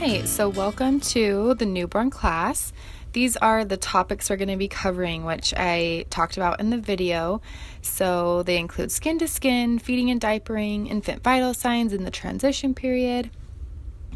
right, so welcome to the newborn class. These are the topics we're going to be covering, which I talked about in the video. So they include skin to skin, feeding and diapering, infant vital signs in the transition period,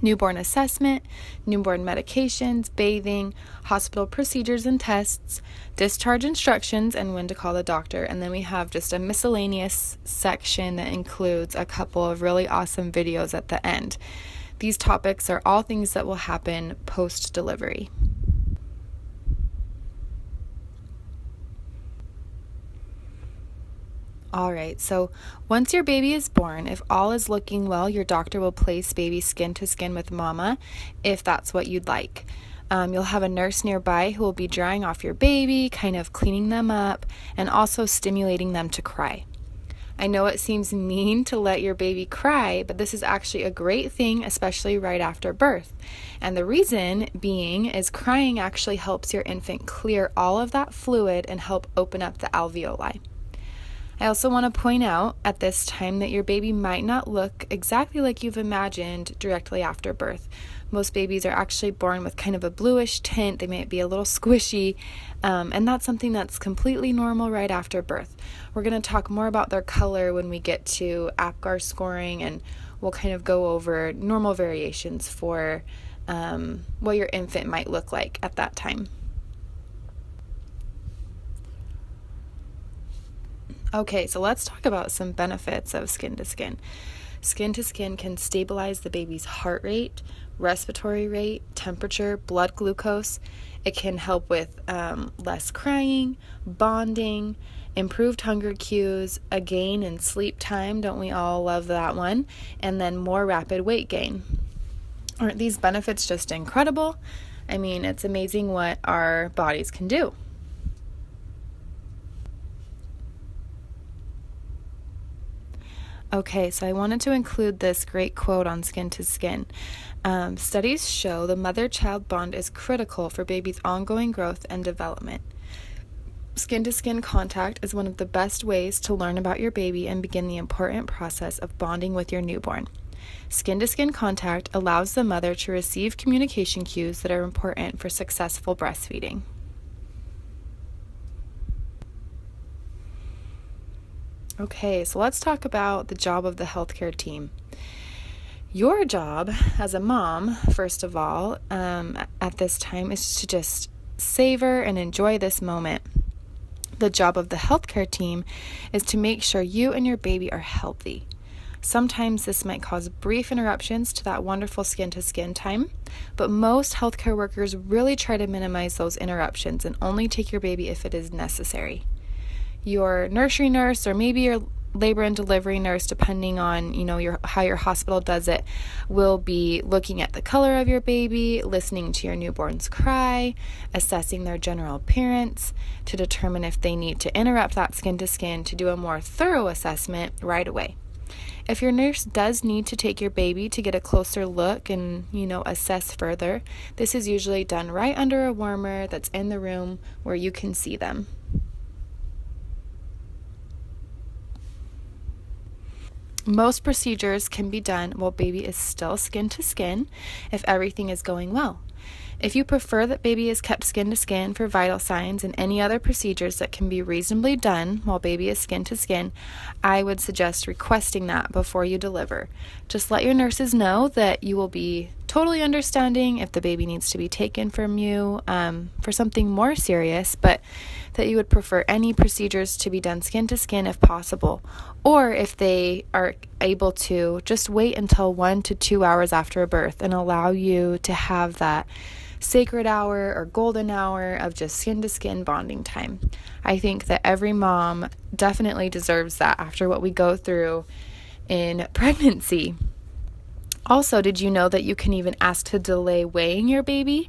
newborn assessment, newborn medications, bathing, hospital procedures and tests, discharge instructions, and when to call the doctor. And then we have just a miscellaneous section that includes a couple of really awesome videos at the end. These topics are all things that will happen post-delivery. All right, so once your baby is born, if all is looking well, your doctor will place baby skin to skin with mama if that's what you'd like. You'll have a nurse nearby who will be drying off your baby, kind of cleaning them up, and also stimulating them to cry. I know it seems mean to let your baby cry, but this is actually a great thing, especially right after birth. And the reason being is crying actually helps your infant clear all of that fluid and help open up the alveoli. I also want to point out at this time that your baby might not look exactly like you've imagined directly after birth. Most babies are actually born with kind of a bluish tint. They might be a little squishy, and that's something that's completely normal right after birth. We're going to talk more about their color when we get to APGAR scoring, and we'll kind of go over normal variations for what your infant might look like at that time. Okay, so let's talk about some benefits of skin to skin. Skin to skin can stabilize the baby's heart rate, respiratory rate, temperature, blood glucose. It can help with less crying, bonding, improved hunger cues, a gain in sleep time. Don't we all love that one? And then more rapid weight gain. Aren't these benefits just incredible? I mean, it's amazing what our bodies can do. Okay, so I wanted to include this great quote on skin to skin. Studies show the mother-child bond is critical for baby's ongoing growth and development. Skin to skin contact is one of the best ways to learn about your baby and begin the important process of bonding with your newborn. Skin to skin contact allows the mother to receive communication cues that are important for successful breastfeeding. Okay, so let's talk about the job of the healthcare team. Your job as a mom, first of all, at this time is to just savor and enjoy this moment. The job of the healthcare team is to make sure you and your baby are healthy. Sometimes this might cause brief interruptions to that wonderful skin-to-skin time, but most healthcare workers really try to minimize those interruptions and only take your baby if it is necessary. Your nursery nurse, or maybe your labor and delivery nurse, depending on how your hospital does it, will be looking at the color of your baby, listening to your newborn's cry, assessing their general appearance to determine if they need to interrupt that skin to skin to do a more thorough assessment right away. If your nurse does need to take your baby to get a closer look and assess further, this is usually done right under a warmer that's in the room where you can see them. Most procedures can be done while baby is still skin to skin if everything is going well. If you prefer that baby is kept skin to skin for vital signs and any other procedures that can be reasonably done while baby is skin to skin, I would suggest requesting that before you deliver. Just let your nurses know that you will be totally understanding if the baby needs to be taken from you for something more serious, but that you would prefer any procedures to be done skin to skin if possible, or if they are able to, just wait until 1 to 2 hours after a birth and allow you to have that sacred hour or golden hour of just skin to skin bonding time. I think that every mom definitely deserves that after what we go through in pregnancy. Also, did you know that you can even ask to delay weighing your baby?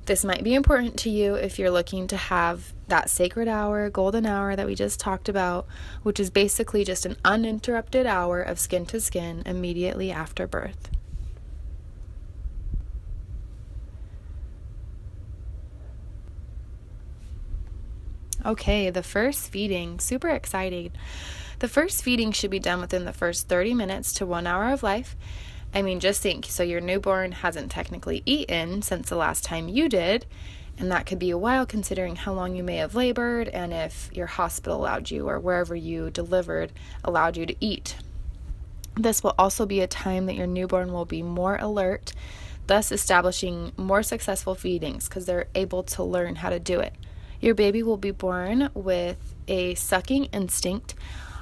This might be important to you if you're looking to have that sacred hour, golden hour that we just talked about, which is basically just an uninterrupted hour of skin to skin immediately after birth. Okay, the first feeding, super exciting. The first feeding should be done within the first 30 minutes to 1 hour of life. I mean, just think, so your newborn hasn't technically eaten since the last time you did, and that could be a while considering how long you may have labored and if your hospital allowed you or wherever you delivered allowed you to eat. This will also be a time that your newborn will be more alert, thus establishing more successful feedings because they're able to learn how to do it. Your baby will be born with a sucking instinct,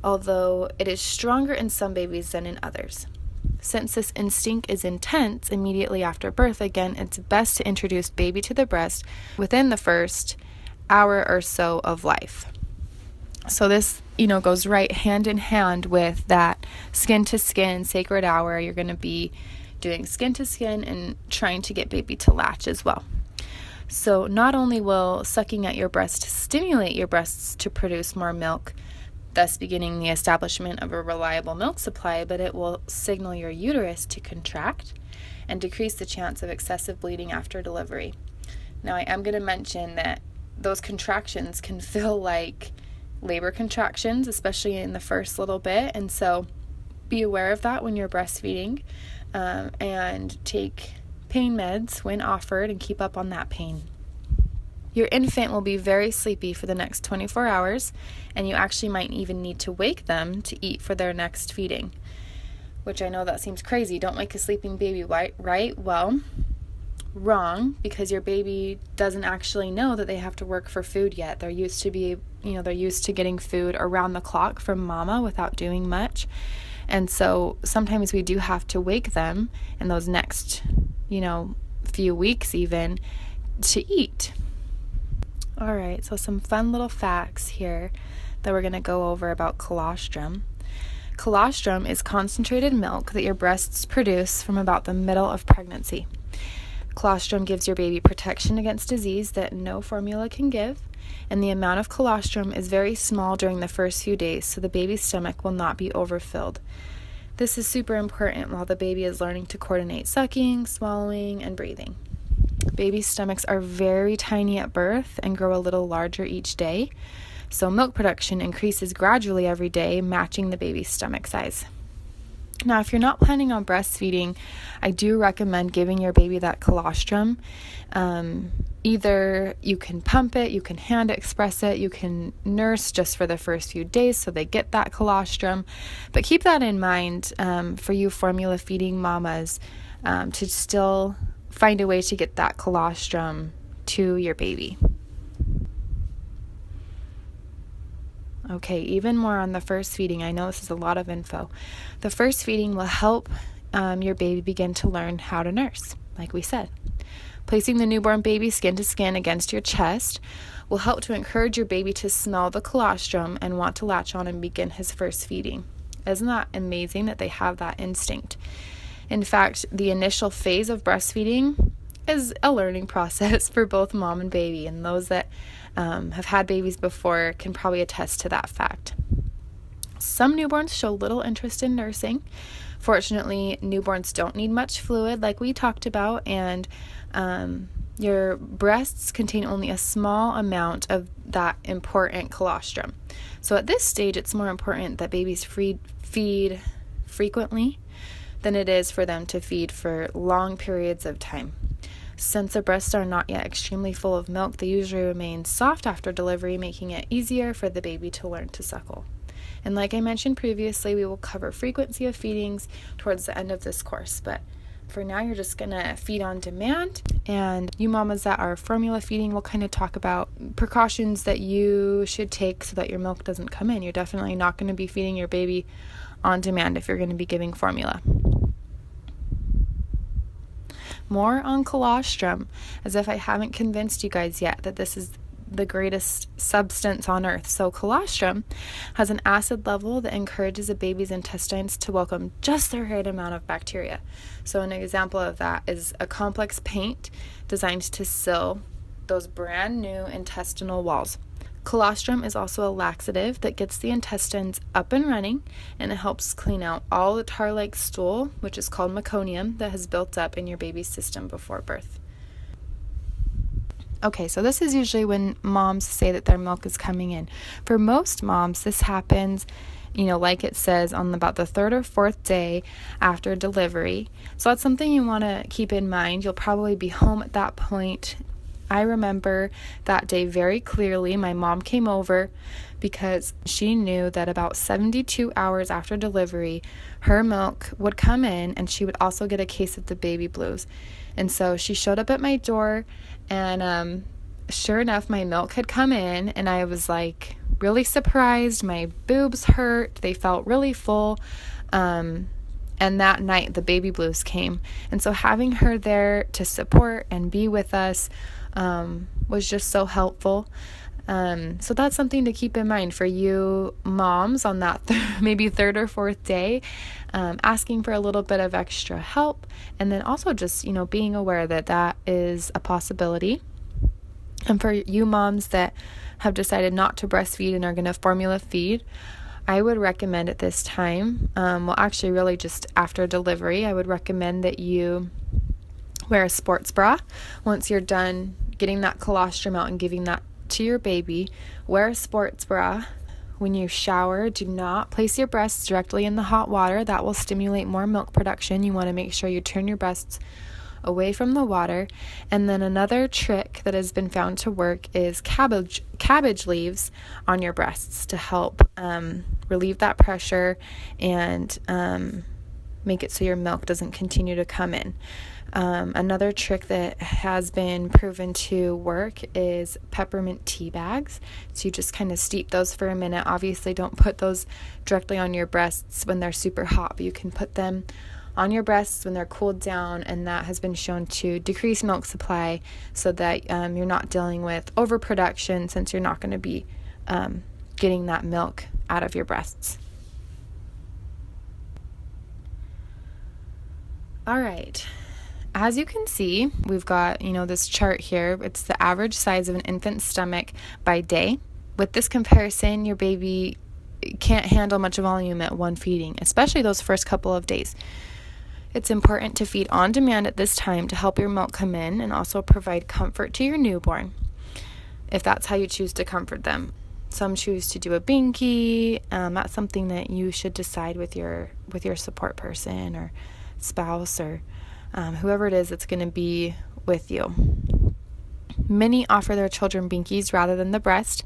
although it is stronger in some babies than in others. Since this instinct is intense immediately after birth, again, it's best to introduce baby to the breast within the first hour or so of life. So this, goes right hand in hand with that skin to skin sacred hour. You're going to be doing skin to skin and trying to get baby to latch as well. So not only will sucking at your breast stimulate your breasts to produce more milk, thus beginning the establishment of a reliable milk supply, but it will signal your uterus to contract and decrease the chance of excessive bleeding after delivery. Now, I am going to mention that those contractions can feel like labor contractions, especially in the first little bit, and so be aware of that when you're breastfeeding, and take pain meds when offered and keep up on that pain. Your infant will be very sleepy for the next 24 hours, and you actually might even need to wake them to eat for their next feeding, which I know that seems crazy. Don't wake a sleeping baby, right? Well, wrong, because your baby doesn't actually know that they have to work for food yet. They're used to getting food around the clock from mama without doing much. And so sometimes we do have to wake them in those next, few weeks even to eat. All right, so some fun little facts here that we're going to go over about colostrum. Colostrum is concentrated milk that your breasts produce from about the middle of pregnancy. Colostrum gives your baby protection against disease that no formula can give, and the amount of colostrum is very small during the first few days, so the baby's stomach will not be overfilled. This is super important while the baby is learning to coordinate sucking, swallowing, and breathing. Baby stomachs are very tiny at birth and grow a little larger each day, so milk production increases gradually every day, matching the baby's stomach size. Now, if you're not planning on breastfeeding, I do recommend giving your baby that colostrum. Either you can pump it, you can hand express it, you can nurse just for the first few days so they get that colostrum. But keep that in mind for you formula feeding mamas, to still find a way to get that colostrum to your baby. Okay, even more on the first feeding. I know this is a lot of info. The first feeding will help your baby begin to learn how to nurse, like we said. Placing the newborn baby skin to skin against your chest will help to encourage your baby to smell the colostrum and want to latch on and begin his first feeding. Isn't that amazing that they have that instinct? In fact, the initial phase of breastfeeding is a learning process for both mom and baby, and those that have had babies before can probably attest to that fact. Some newborns show little interest in nursing. Fortunately, newborns don't need much fluid like we talked about, and your breasts contain only a small amount of that important colostrum. So at this stage, it's more important that babies feed frequently than it is for them to feed for long periods of time. Since the breasts are not yet extremely full of milk, they usually remain soft after delivery, making it easier for the baby to learn to suckle. And like I mentioned previously, we will cover frequency of feedings towards the end of this course, but for now you're just gonna feed on demand, and you mamas that are formula feeding will kind of talk about precautions that you should take so that your milk doesn't come in. You're definitely not going to be feeding your baby on demand if you're going to be giving formula. More on colostrum, as if I haven't convinced you guys yet that this is the greatest substance on earth. So colostrum has an acid level that encourages a baby's intestines to welcome just the right amount of bacteria. So an example of that is a complex paint designed to seal those brand new intestinal walls. Colostrum is also a laxative that gets the intestines up and running, and it helps clean out all the tar-like stool, which is called meconium, that has built up in your baby's system before birth. Okay, so this is usually when moms say that their milk is coming in. For most moms, this happens like it says on about the third or fourth day after delivery. So that's something you want to keep in mind. You'll probably be home at that point. I remember that day very clearly. My mom came over because she knew that about 72 hours after delivery, her milk would come in and she would also get a case of the baby blues. And so she showed up at my door, and sure enough, my milk had come in, and I was like really surprised. My boobs hurt. They felt really full. And that night, the baby blues came. And so having her there to support and be with us was just so helpful. So that's something to keep in mind for you moms on that maybe third or fourth day, asking for a little bit of extra help, and then also just, being aware that that is a possibility. And for you moms that have decided not to breastfeed and are going to formula feed, I would recommend at this time, actually really just after delivery, I would recommend that you wear a sports bra. Once you're done getting that colostrum out and giving that to your baby, wear a sports bra. When you shower, do not place your breasts directly in the hot water. That will stimulate more milk production. You want to make sure you turn your breasts away from the water. And then another trick that has been found to work is cabbage leaves on your breasts to help relieve that pressure and make it so your milk doesn't continue to come in. Another trick that has been proven to work is peppermint tea bags. So you just kind of steep those for a minute. Obviously, don't put those directly on your breasts when they're super hot, but you can put them on your breasts when they're cooled down, and that has been shown to decrease milk supply so that you're not dealing with overproduction, since you're not going to be getting that milk out of your breasts. All right. As you can see, we've got, this chart here. It's the average size of an infant's stomach by day. With this comparison, your baby can't handle much volume at one feeding, especially those first couple of days. It's important to feed on demand at this time to help your milk come in and also provide comfort to your newborn, if that's how you choose to comfort them. Some choose to do a binky. That's something that you should decide with your support person or spouse or whoever it is that's going to be with you. Many offer their children binkies rather than the breast,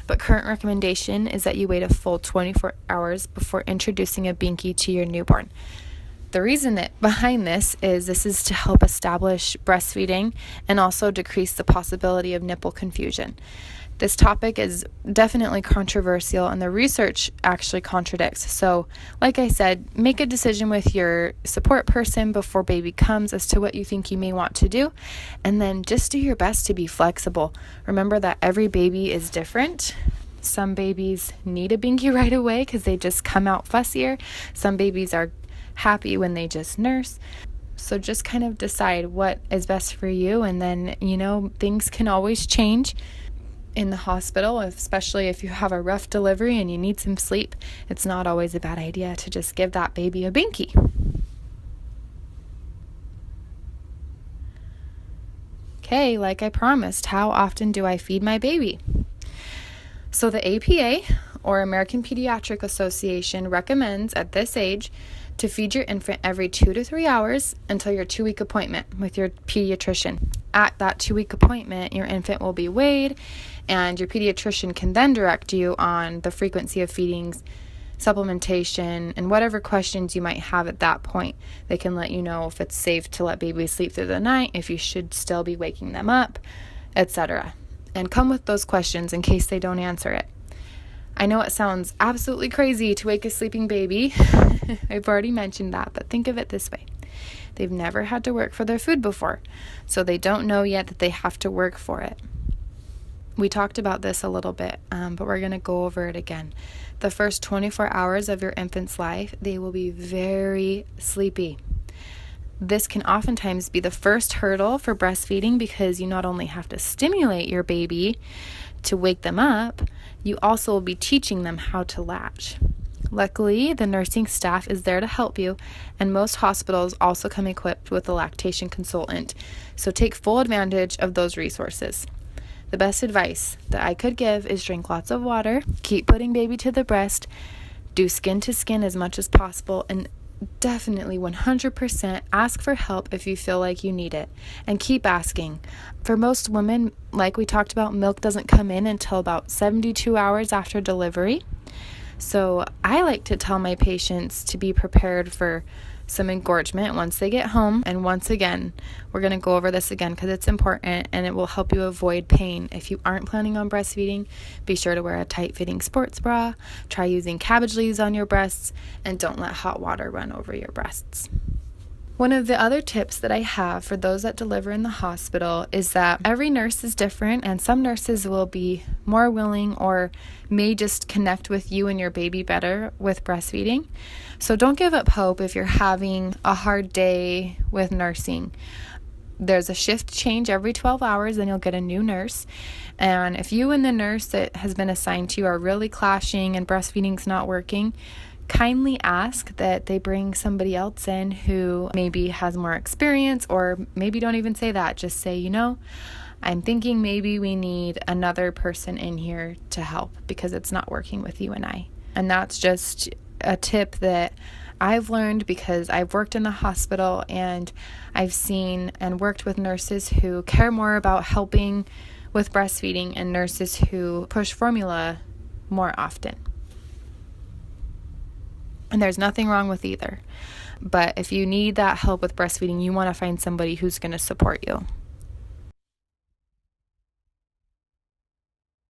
but current recommendation is that you wait a full 24 hours before introducing a binky to your newborn. The reason behind this is to help establish breastfeeding and also decrease the possibility of nipple confusion. This topic is definitely controversial, and the research actually contradicts. So, like I said, make a decision with your support person before baby comes as to what you think you may want to do, and then just do your best to be flexible. Remember that every baby is different. Some babies need a binky right away because they just come out fussier. Some babies are happy when they just nurse. So just kind of decide what is best for you, and then, things can always change in the hospital, especially if you have a rough delivery and you need some sleep. It's not always a bad idea to just give that baby a binky. Okay, like I promised, how often do I feed my baby? So the APA, or American Pediatric Association, recommends at this age to feed your infant every 2 to 3 hours until your 2-week appointment with your pediatrician. At that 2-week appointment, your infant will be weighed, and your pediatrician can then direct you on the frequency of feedings, supplementation, and whatever questions you might have at that point. They can let you know if it's safe to let babies sleep through the night, if you should still be waking them up, etc. And come with those questions in case they don't answer it. I know it sounds absolutely crazy to wake a sleeping baby. I've already mentioned that, but think of it this way. They've never had to work for their food before, so they don't know yet that they have to work for it. We talked about this a little bit, but we're going to go over it again. The first 24 hours of your infant's life, they will be very sleepy. This can oftentimes be the first hurdle for breastfeeding because you not only have to stimulate your baby to wake them up, you also will be teaching them how to latch. Luckily, the nursing staff is there to help you, and most hospitals also come equipped with a lactation consultant, so take full advantage of those resources. The best advice that I could give is drink lots of water, keep putting baby to the breast, Do skin to skin as much as possible, and definitely 100% ask for help if you feel like you need it, and keep asking. For most women, like we talked about, milk doesn't come in until about 72 hours after delivery. So I like to tell my patients to be prepared for some engorgement once they get home. And once again, we're going to go over this again because it's important and it will help you avoid pain. If you aren't planning on breastfeeding, be sure to wear a tight-fitting sports bra, try using cabbage leaves on your breasts, and don't let hot water run over your breasts. One of the other tips that I have for those that deliver in the hospital is that every nurse is different, and some nurses will be more willing or may just connect with you and your baby better with breastfeeding. So don't give up hope if you're having a hard day with nursing. There's a shift change every 12 hours, and you'll get a new nurse. And if you and the nurse that has been assigned to you are really clashing and breastfeeding's not working, kindly ask that they bring somebody else in who maybe has more experience, or maybe don't even say that. Just say, I'm thinking maybe we need another person in here to help because it's not working with you and I. And that's just a tip that I've learned because I've worked in the hospital, and I've seen and worked with nurses who care more about helping with breastfeeding and nurses who push formula more often. And there's nothing wrong with either. But if you need that help with breastfeeding, you want to find somebody who's going to support you.